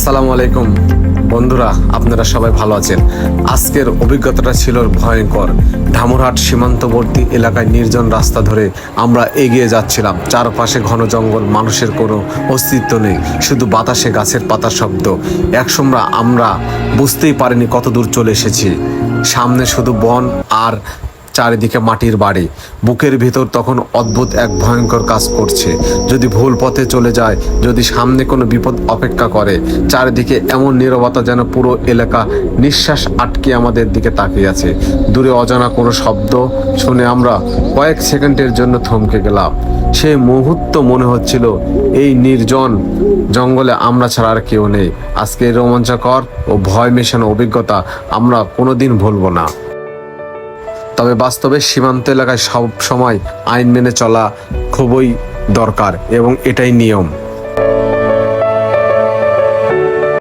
আসসালামু আলাইকুম বন্ধুরা, আপনারা সবাই ভালো আছেন। আজকের অভিজ্ঞতাটা ছিল ভয়ঙ্কর। ধামুরহাট সীমান্তবর্তী এলাকায় নির্জন রাস্তা ধরে আমরা এগিয়ে যাচ্ছিলাম। চারপাশে ঘন জঙ্গল, মানুষের কোনো অস্তিত্ব নেই, শুধু বাতাসে গাছের পাতার শব্দ। একসময় আমরা বুঝতেই পারিনি কত দূর চলে এসেছি। সামনে শুধু বন আর চারিদিকে মাটির বাড়ি। বুকের ভিতর তখন অদ্ভুত এক ভয়ঙ্কর কাজ করছে। যদি ভুল পথে চলে যায়, যদি সামনে কোনো বিপদ অপেক্ষা করে। চারিদিকে এমন নীরবতা যেন পুরো এলাকা নিঃশ্বাস আটকে আমাদের দিকে তাকিয়ে আছে। দূরে অজানা কোনো শব্দ শুনে আমরা কয়েক সেকেন্ডের জন্য থমকে গেলাম। সেই মুহূর্ত মনে হচ্ছিল এই নির্জন জঙ্গলে আমরা ছাড়া আর কেউ নেই। আজকে এই রোমাঞ্চকর ও ভয় মেশানো অভিজ্ঞতা আমরা কোনোদিন ভুলবো না। তবে বাস্তবে সীমান্ত এলাকায় সব সময় আইন মেনে চলা খুবই দরকার এবং এটাই নিয়ম।